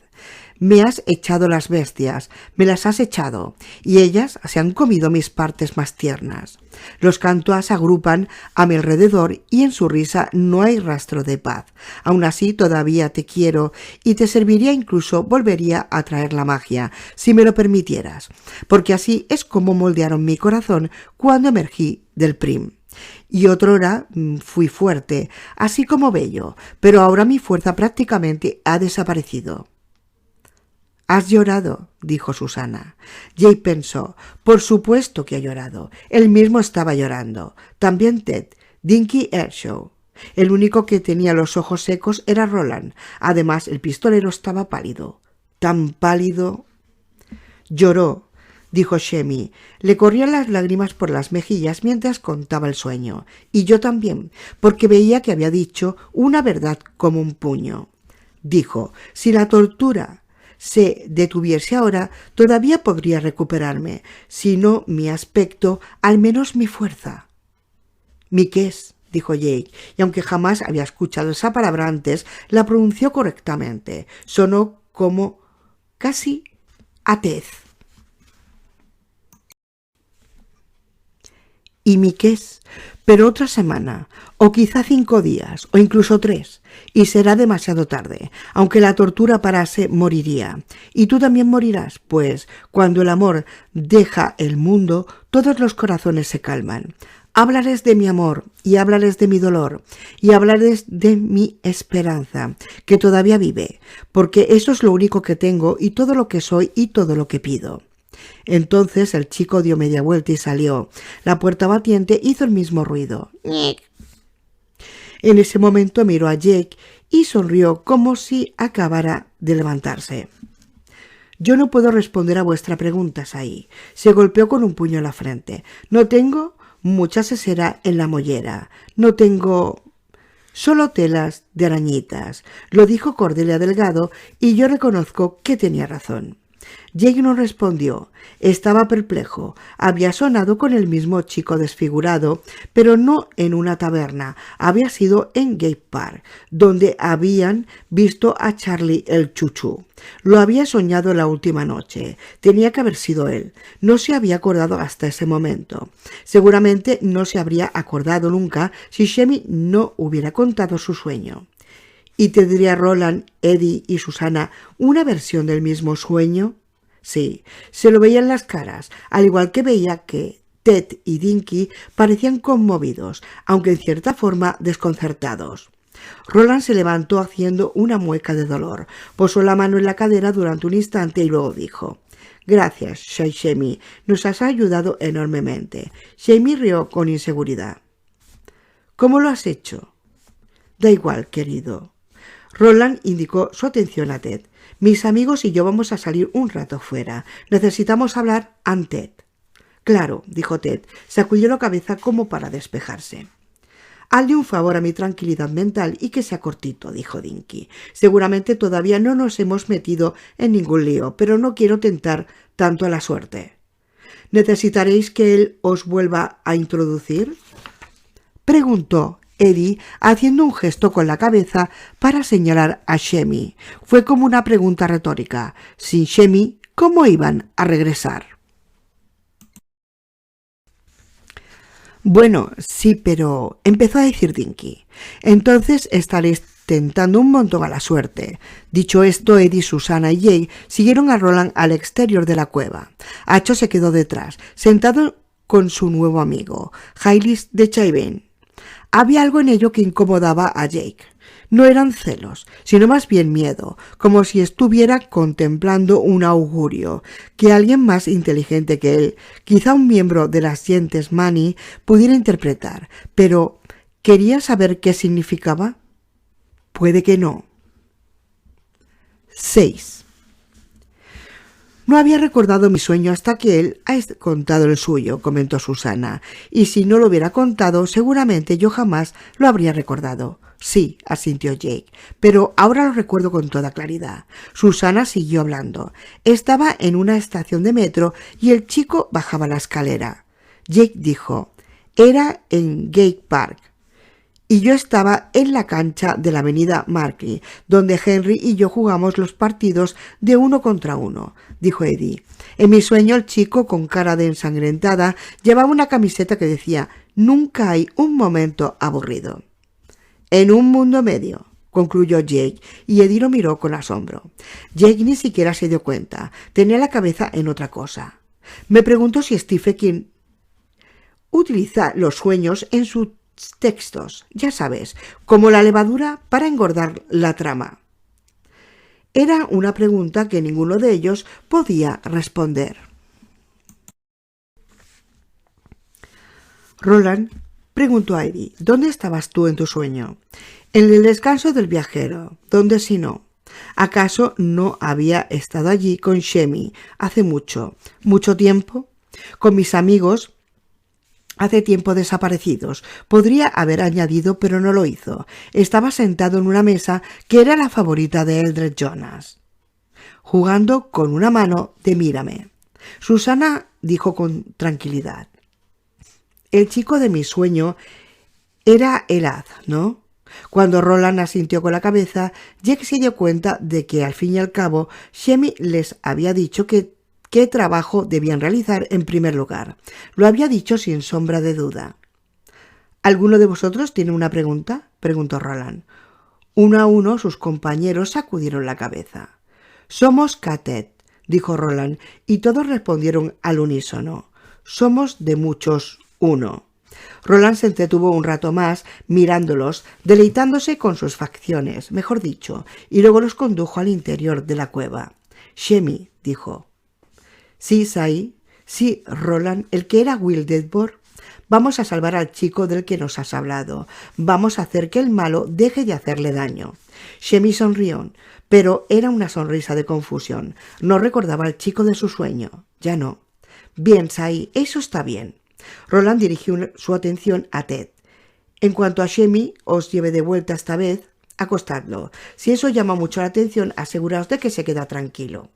Me has echado las bestias, me las has echado, y ellas se han comido mis partes más tiernas. Los cantuas se agrupan a mi alrededor y en su risa no hay rastro de paz. Aún así todavía te quiero y te serviría, incluso volvería a traer la magia, si me lo permitieras, porque así es como moldearon mi corazón cuando emergí del Prim. Y otrora fui fuerte, así como bello, pero ahora mi fuerza prácticamente ha desaparecido. «¿Has llorado?», dijo Susana. Jake pensó, por supuesto que ha llorado. Él mismo estaba llorando. También Ted, Dinky Earshaw. El único que tenía los ojos secos era Roland. Además, el pistolero estaba pálido. Tan pálido. «Lloró», dijo Shemi. Le corrían las lágrimas por las mejillas mientras contaba el sueño. Y yo también, porque veía que había dicho una verdad como un puño. Dijo, si la tortura se detuviese ahora, todavía podría recuperarme, si no mi aspecto, al menos mi fuerza. «Miques», dijo Jake, y aunque jamás había escuchado esa palabra antes, la pronunció correctamente. Sonó como casi atez. «¿Y Miques?», pero otra semana, o quizá 5 días, o incluso 3, y será demasiado tarde. Aunque la tortura parase, moriría. Y tú también morirás, pues cuando el amor deja el mundo, todos los corazones se calman. Háblales de mi amor, y háblales de mi dolor, y háblales de mi esperanza, que todavía vive, porque eso es lo único que tengo, y todo lo que soy, y todo lo que pido. Entonces el chico dio media vuelta y salió. La puerta batiente hizo el mismo ruido. En ese momento miró a Jake y sonrió como si acabara de levantarse. «Yo no puedo responder a vuestra pregunta, Sai». Se golpeó con un puño en la frente. «No tengo mucha sesera en la mollera. No tengo solo telas de arañitas», lo dijo Cordelia Delgado, y yo reconozco que tenía razón. Jake no respondió. Estaba perplejo. Había sonado con el mismo chico desfigurado, pero no en una taberna. Había sido en Gate Park, donde habían visto a Charlie el Chuchu. Lo había soñado la última noche. Tenía que haber sido él. No se había acordado hasta ese momento. Seguramente no se habría acordado nunca si Shemi no hubiera contado su sueño. ¿Y tendría Roland, Eddie y Susana una versión del mismo sueño? Sí, se lo veía en las caras, al igual que veía que Ted y Dinky parecían conmovidos, aunque en cierta forma desconcertados. Roland se levantó haciendo una mueca de dolor, posó la mano en la cadera durante un instante y luego dijo: «Gracias, Shemi, nos has ayudado enormemente». Shemi rió con inseguridad. «¿Cómo lo has hecho?» «Da igual, querido». Roland indicó su atención a Ted. «Mis amigos y yo vamos a salir un rato fuera. Necesitamos hablar ante Ted». «Claro», dijo Ted. Sacudió la cabeza como para despejarse. «Hazle un favor a mi tranquilidad mental y que sea cortito», dijo Dinky. «Seguramente todavía no nos hemos metido en ningún lío, pero no quiero tentar tanto a la suerte». «¿Necesitaréis que él os vuelva a introducir?», preguntó Eddie, haciendo un gesto con la cabeza para señalar a Shemi. Fue como una pregunta retórica. Sin Shemi, ¿cómo iban a regresar? «Bueno, sí, pero», empezó a decir Dinky. «Entonces estaréis tentando un montón a la suerte». Dicho esto, Eddie, Susana y Jake siguieron a Roland al exterior de la cueva. Acho se quedó detrás, sentado con su nuevo amigo, Haylis de Chaiben. Había algo en ello que incomodaba a Jake. No eran celos, sino más bien miedo, como si estuviera contemplando un augurio, que alguien más inteligente que él, quizá un miembro de las gentes Mani, pudiera interpretar. Pero, ¿quería saber qué significaba? Puede que no. 6. No había recordado mi sueño hasta que él ha contado el suyo, comentó Susana, y si no lo hubiera contado, seguramente yo jamás lo habría recordado. Sí, asintió Jake, pero ahora lo recuerdo con toda claridad. Susana siguió hablando. Estaba en una estación de metro y el chico bajaba la escalera. Jake dijo, era en Gate Park. Y yo estaba en la cancha de la avenida Markley, donde Henry y yo jugamos los partidos de 1 contra 1, dijo Eddie. En mi sueño el chico, con cara de ensangrentada, llevaba una camiseta que decía «Nunca hay un momento aburrido». En un mundo medio, concluyó Jake, y Eddie lo miró con asombro. Jake ni siquiera se dio cuenta, tenía la cabeza en otra cosa. Me preguntó si Stephen King utiliza los sueños en su textos, ya sabes, como la levadura para engordar la trama. Era una pregunta que ninguno de ellos podía responder. Roland preguntó a Eddie, ¿dónde estabas tú en tu sueño? En el descanso del viajero. ¿Dónde si no? ¿Acaso no había estado allí con Shemi hace mucho tiempo? Con mis amigos hace tiempo desaparecidos. Podría haber añadido, pero no lo hizo. Estaba sentado en una mesa que era la favorita de Eldred Jonas, jugando con una mano de mírame. Susana dijo con tranquilidad, el chico de mi sueño era Elad, ¿no? Cuando Roland asintió con la cabeza, Jake se dio cuenta de que al fin y al cabo Shemi les había dicho qué trabajo debían realizar en primer lugar. Lo había dicho sin sombra de duda. ¿Alguno de vosotros tiene una pregunta?, preguntó Roland. Uno a uno sus compañeros sacudieron la cabeza. Somos Catet, dijo Roland, y todos respondieron al unísono. Somos de muchos uno. Roland se entretuvo un rato más mirándolos, deleitándose con sus facciones, mejor dicho, y luego los condujo al interior de la cueva. Shemi, dijo. Sí, Sai. Sí, Roland, el que era Will Deadbor. Vamos a salvar al chico del que nos has hablado. Vamos a hacer que el malo deje de hacerle daño. Shemi sonrió, pero era una sonrisa de confusión. No recordaba al chico de su sueño. Ya no. Bien, Sai, eso está bien. Roland dirigió su atención a Ted. En cuanto a Shemi, os lleve de vuelta esta vez, acostadlo. Si eso llama mucho la atención, aseguraos de que se queda tranquilo.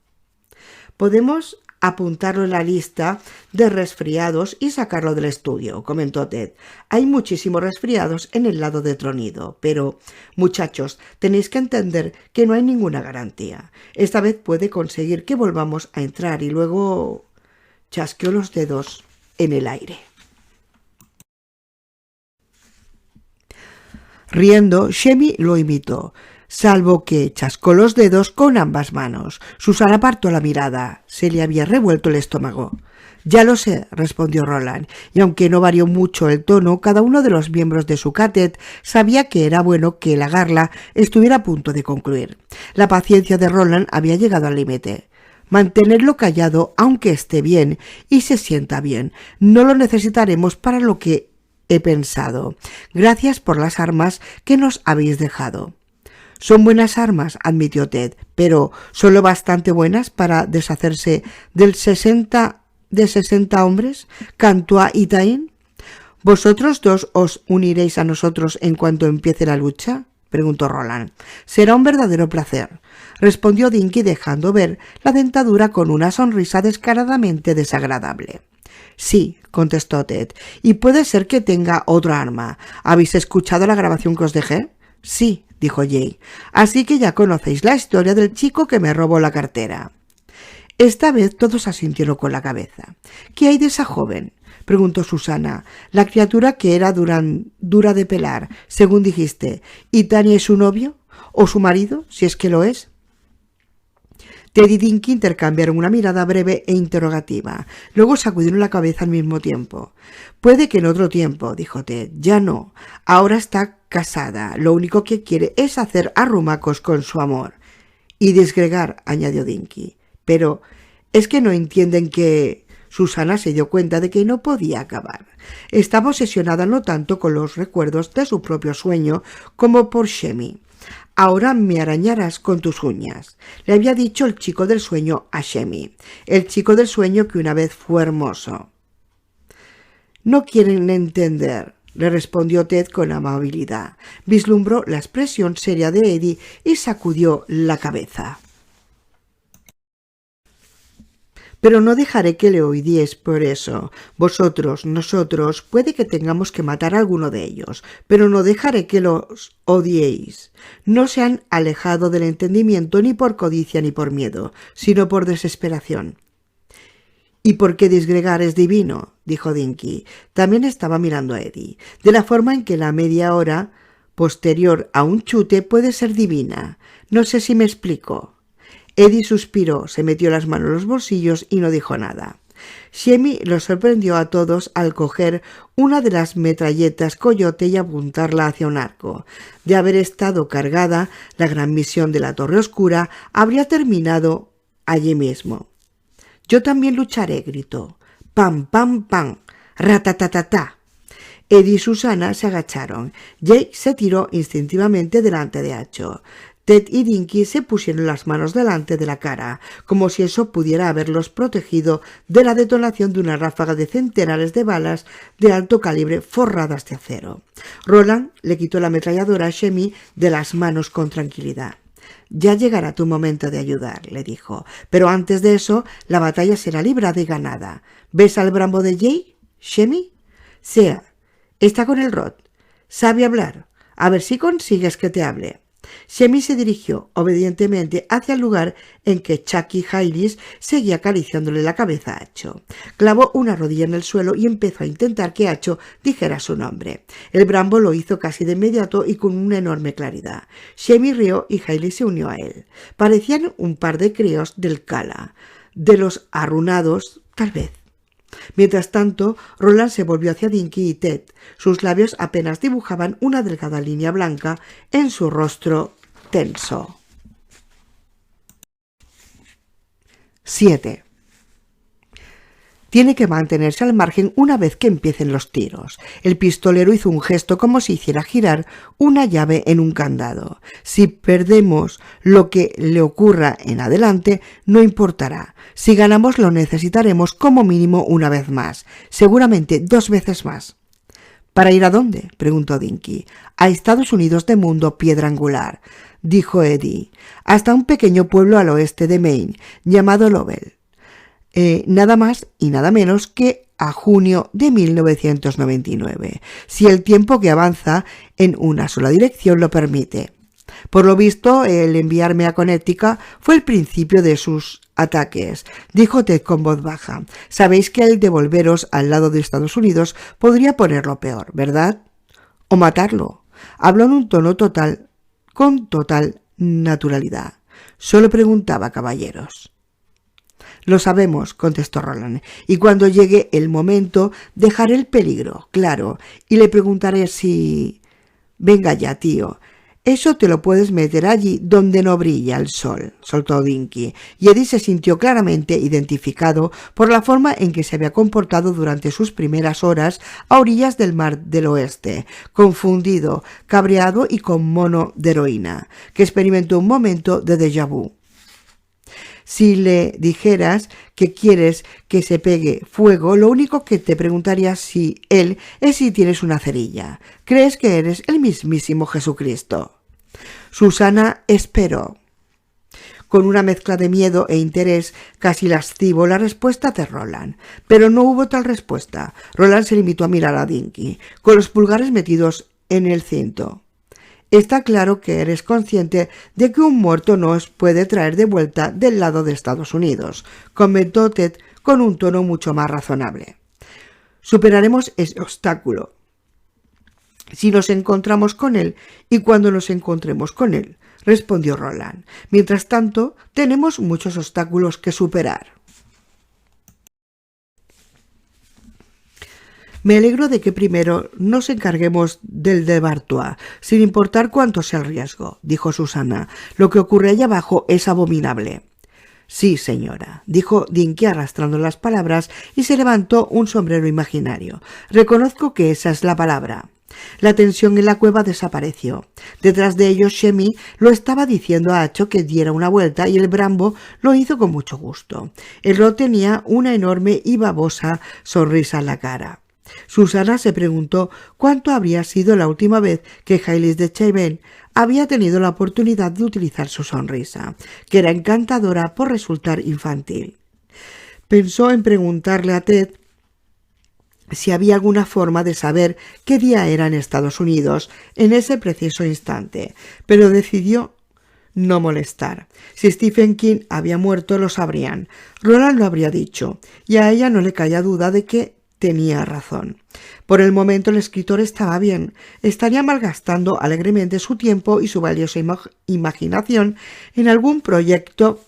Podemos apuntarlo en la lista de resfriados y sacarlo del estudio, comentó Ted. Hay muchísimos resfriados en el lado de Tronido, pero, muchachos, tenéis que entender que no hay ninguna garantía. Esta vez puede conseguir que volvamos a entrar y luego... Chasqueó los dedos en el aire. Riendo, Shemi lo imitó, salvo que chascó los dedos con ambas manos. Susana apartó la mirada. Se le había revuelto el estómago. Ya lo sé, respondió Roland, y aunque no varió mucho el tono, cada uno de los miembros de su catet sabía que era bueno que la garla estuviera a punto de concluir. La paciencia de Roland había llegado al límite. Mantenerlo callado aunque esté bien y se sienta bien. No lo necesitaremos para lo que he pensado. Gracias por las armas que nos habéis dejado. Son buenas armas, admitió Ted, pero ¿solo bastante buenas para deshacerse de 60 hombres? Cantua y Tain. ¿Vosotros dos os uniréis a nosotros en cuanto empiece la lucha?, preguntó Roland. Será un verdadero placer, respondió Dinky dejando ver la dentadura con una sonrisa descaradamente desagradable. Sí, contestó Ted, y puede ser que tenga otra arma. ¿Habéis escuchado la grabación que os dejé? Sí, dijo Jay. Así que ya conocéis la historia del chico que me robó la cartera. Esta vez todos asintieron con la cabeza. ¿Qué hay de esa joven?, preguntó Susana. La criatura que era dura de pelar, según dijiste. ¿Y Tania es su novio? ¿O su marido, si es que lo es? Ted y Dinky intercambiaron una mirada breve e interrogativa. Luego sacudieron la cabeza al mismo tiempo. Puede que en otro tiempo, dijo Ted. Ya no. Ahora está casada. Lo único que quiere es hacer arrumacos con su amor. Y disgregar, añadió Dinky. Pero es que no entienden que... Susana se dio cuenta de que no podía acabar. Estaba obsesionada no tanto con los recuerdos de su propio sueño como por Shemi. Ahora me arañarás con tus uñas, le había dicho el chico del sueño a Shemi, el chico del sueño que una vez fue hermoso. No quieren entender, le respondió Ted con amabilidad. Vislumbró la expresión seria de Eddie y sacudió la cabeza. Pero no dejaré que le odiéis por eso. Vosotros, nosotros, puede que tengamos que matar a alguno de ellos, pero no dejaré que los odiéis. No se han alejado del entendimiento ni por codicia ni por miedo, sino por desesperación. —¿Y por qué disgregar es divino? —dijo Dinky. También estaba mirando a Eddie, de la forma en que la media hora posterior a un chute puede ser divina. No sé si me explico. Eddie suspiró, se metió las manos en los bolsillos y no dijo nada. Shemi los sorprendió a todos al coger una de las metralletas Coyote y apuntarla hacia un arco. De haber estado cargada, la gran misión de la Torre Oscura habría terminado allí mismo. —Yo también lucharé —gritó—. ¡Pam, pam, pam! ¡Ratatatatá! Eddie y Susana se agacharon. Jake se tiró instintivamente delante de Acho. Ted y Dinky se pusieron las manos delante de la cara, como si eso pudiera haberlos protegido de la detonación de una ráfaga de centenares de balas de alto calibre forradas de acero. Roland le quitó la ametralladora a Shemi de las manos con tranquilidad. —Ya llegará tu momento de ayudar —le dijo—, pero antes de eso la batalla será librada y ganada. ¿Ves al Brambo de Jay, Shemi? Sea, está con el Rod. Sabe hablar. A ver si consigues que te hable. Shemi se dirigió obedientemente hacia el lugar en que Chucky Hayes seguía acariciándole la cabeza a Acho. Clavó una rodilla en el suelo y empezó a intentar que Acho dijera su nombre. El Brambo lo hizo casi de inmediato y con una enorme claridad. Shemi rió y Hayes se unió a él. Parecían un par de críos del Kala, de los arrunados, tal vez. Mientras tanto, Roland se volvió hacia Dinky y Ted. Sus labios apenas dibujaban una delgada línea blanca en su rostro tenso. 7. Tiene que mantenerse al margen una vez que empiecen los tiros. El pistolero hizo un gesto como si hiciera girar una llave en un candado. Si perdemos lo que le ocurra en adelante, no importará. Si ganamos lo necesitaremos como mínimo una vez más, seguramente 2 veces más. ¿Para ir a dónde?, preguntó Dinky. A Estados Unidos de Mundo Piedra Angular, dijo Eddie, hasta un pequeño pueblo al oeste de Maine, llamado Lovell. Nada más y nada menos que a junio de 1999, si el tiempo que avanza en una sola dirección lo permite. Por lo visto, el enviarme a Connecticut fue el principio de sus ataques, dijo Ted con voz baja. Sabéis que el devolveros al lado de Estados Unidos podría ponerlo peor, ¿verdad? O matarlo. Habló en un tono con total naturalidad. Solo preguntaba, caballeros. Lo sabemos, contestó Roland, y cuando llegue el momento dejaré el peligro, claro, y le preguntaré si... Venga ya, tío. Eso te lo puedes meter allí donde no brilla el sol, soltó Dinky, y Eddie se sintió claramente identificado por la forma en que se había comportado durante sus primeras horas a orillas del mar del oeste, confundido, cabreado y con mono de heroína, que experimentó un momento de déjà vu. Si le dijeras que quieres que se pegue fuego, lo único que te preguntaría es si tienes una cerilla. ¿Crees que eres el mismísimo Jesucristo? Susana esperó. Con una mezcla de miedo e interés casi lascivo la respuesta de Roland. Pero no hubo tal respuesta. Roland se limitó a mirar a Dinky, con los pulgares metidos en el cinto. Está claro que eres consciente de que un muerto no os puede traer de vuelta del lado de Estados Unidos, comentó Ted con un tono mucho más razonable. Superaremos ese obstáculo si nos encontramos con él y cuando nos encontremos con él, respondió Roland. Mientras tanto, tenemos muchos obstáculos que superar. Me alegro de que primero nos encarguemos del de Bartois, sin importar cuánto sea el riesgo, dijo Susana. Lo que ocurre allá abajo es abominable. Sí, señora, dijo Dinky arrastrando las palabras y se levantó un sombrero imaginario. Reconozco que esa es la palabra. La tensión en la cueva desapareció. Detrás de ellos Shemi lo estaba diciendo a Acho que diera una vuelta y el Brambo lo hizo con mucho gusto. El Rod tenía una enorme y babosa sonrisa en la cara. Susana se preguntó cuánto habría sido la última vez que Haylis de Cheyenne había tenido la oportunidad de utilizar su sonrisa, que era encantadora por resultar infantil. Pensó en preguntarle a Ted si había alguna forma de saber qué día era en Estados Unidos en ese preciso instante, pero decidió no molestar. Si Stephen King había muerto, lo sabrían. Roland lo habría dicho, y a ella no le caía duda de que tenía razón. Por el momento el escritor estaba bien, estaría malgastando alegremente su tiempo y su valiosa imaginación en algún proyecto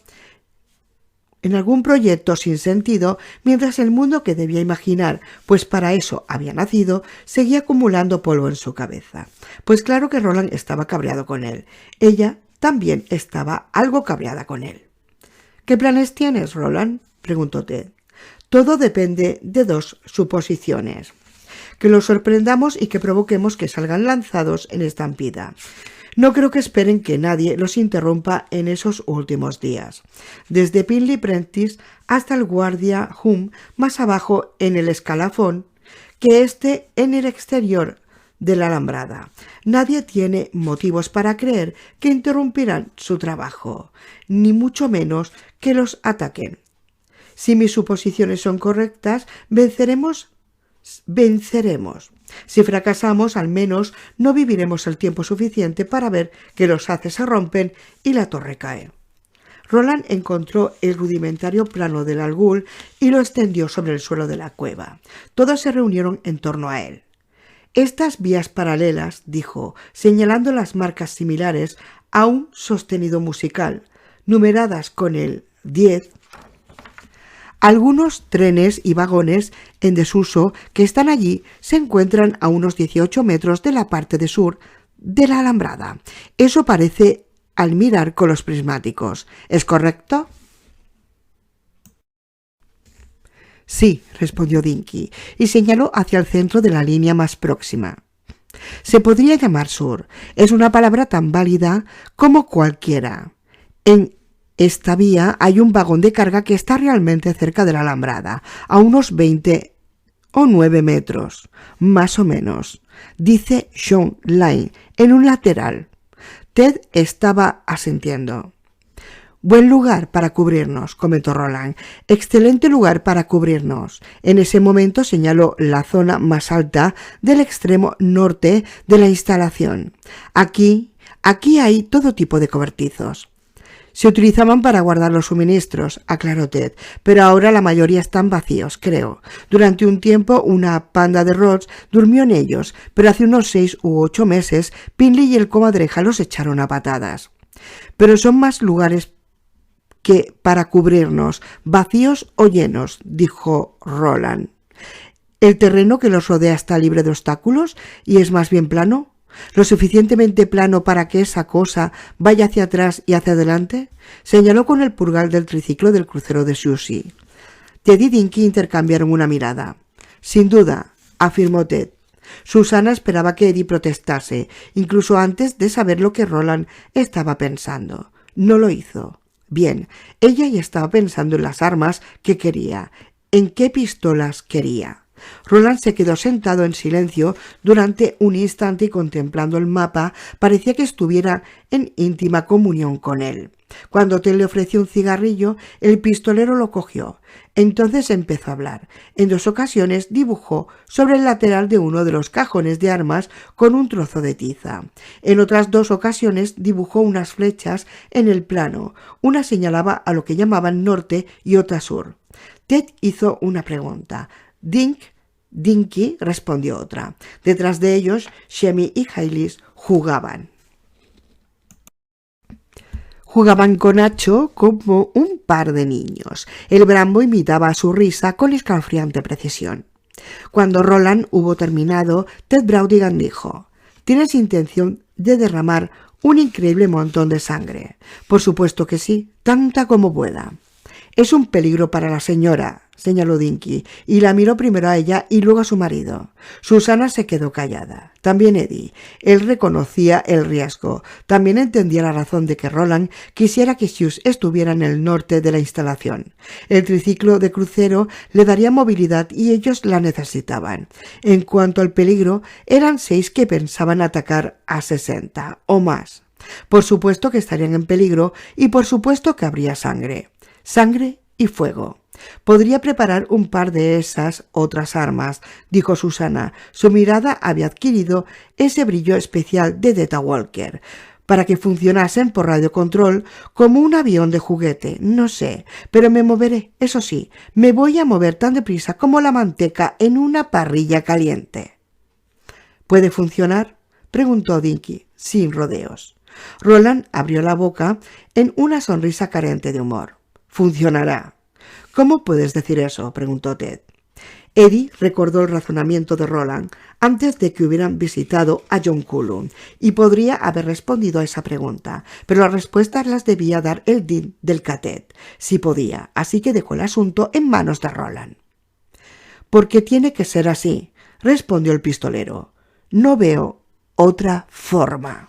sin sentido, mientras el mundo que debía imaginar, pues para eso había nacido, seguía acumulando polvo en su cabeza. Pues claro que Roland estaba cabreado con él. Ella también estaba algo cabreada con él. ¿Qué planes tienes, Roland?, preguntó Ted. Todo depende de dos suposiciones: que los sorprendamos y que provoquemos que salgan lanzados en estampida. No creo que esperen que nadie los interrumpa en esos últimos días. Desde Pinley Prentice hasta el guardia Hume más abajo en el escalafón, que esté en el exterior de la alambrada. Nadie tiene motivos para creer que interrumpirán su trabajo, ni mucho menos que los ataquen. Si mis suposiciones son correctas, venceremos. Si fracasamos, al menos no viviremos el tiempo suficiente para ver que los haces se rompen y la torre cae. Roland encontró el rudimentario plano del algul y lo extendió sobre el suelo de la cueva. Todos se reunieron en torno a él. Estas vías paralelas, dijo, señalando las marcas similares a un sostenido musical, numeradas con el 10, algunos trenes y vagones en desuso que están allí se encuentran a unos 18 metros de la parte de sur de la alambrada. Eso parece al mirar con los prismáticos. ¿Es correcto? Sí, respondió Dinky, y señaló hacia el centro de la línea más próxima. Se podría llamar sur. Es una palabra tan válida como cualquiera. En esta vía hay un vagón de carga que está realmente cerca de la alambrada, a unos 20 o 9 metros, más o menos, dice Sean Lane, en un lateral. Ted estaba asintiendo. Buen lugar para cubrirnos, comentó Roland. Excelente lugar para cubrirnos. En ese momento señaló la zona más alta del extremo norte de la instalación. Aquí hay todo tipo de cobertizos. Se utilizaban para guardar los suministros, aclaró Ted, pero ahora la mayoría están vacíos, creo. Durante un tiempo una panda de Rods durmió en ellos, pero hace unos 6 u 8 meses Pinley y el comadreja los echaron a patadas. Pero son más lugares que para cubrirnos, vacíos o llenos, dijo Roland. ¿El terreno que los rodea está libre de obstáculos y es más bien plano? ¿Lo suficientemente plano para que esa cosa vaya hacia atrás y hacia adelante? Señaló con el purgal del triciclo del crucero de Susie. Ted y Dinky intercambiaron una mirada. Sin duda, afirmó Ted. Susana esperaba que Eddie protestase, incluso antes de saber lo que Roland estaba pensando. No lo hizo. Bien, ella ya estaba pensando en las armas que quería, en qué pistolas quería. Roland se quedó sentado en silencio durante un instante y contemplando el mapa parecía que estuviera en íntima comunión con él. Cuando Ted le ofreció un cigarrillo, el pistolero lo cogió. Entonces empezó a hablar. En 2 ocasiones dibujó sobre el lateral de uno de los cajones de armas con un trozo de tiza. En otras 2 ocasiones dibujó unas flechas en el plano. Una señalaba a lo que llamaban norte y otra sur. Ted hizo una pregunta. Dinky respondió otra. Detrás de ellos, Shemi y Haylis jugaban. Jugaban con Acho como un par de niños. El Brambo imitaba su risa con escalofriante precisión. Cuando Roland hubo terminado, Ted Brautigan dijo: «¿Tienes intención de derramar un increíble montón de sangre?» «Por supuesto que sí, tanta como pueda». «Es un peligro para la señora», señaló Dinky, y la miró primero a ella y luego a su marido. Susana se quedó callada. También Eddie. Él reconocía el riesgo. También entendía la razón de que Roland quisiera que Hughes estuviera en el norte de la instalación. El triciclo de crucero le daría movilidad y ellos la necesitaban. En cuanto al peligro, eran 6 que pensaban atacar a 60 o más. Por supuesto que estarían en peligro y por supuesto que habría sangre. Sangre y fuego. «Podría preparar un par de esas otras armas», dijo Susana. Su mirada había adquirido ese brillo especial de Deta Walker, para que funcionasen por radiocontrol como un avión de juguete. «No sé, pero me moveré, eso sí, me voy a mover tan deprisa como la manteca en una parrilla caliente». «¿Puede funcionar?», preguntó Dinky, sin rodeos. Roland abrió la boca en una sonrisa carente de humor. «Funcionará». «¿Cómo puedes decir eso?», preguntó Ted. Eddie recordó el razonamiento de Roland antes de que hubieran visitado a John Cullum y podría haber respondido a esa pregunta, pero las respuestas las debía dar el Dean del Cadet, si podía, así que dejó el asunto en manos de Roland. «Porque tiene que ser así», respondió el pistolero. «No veo otra forma».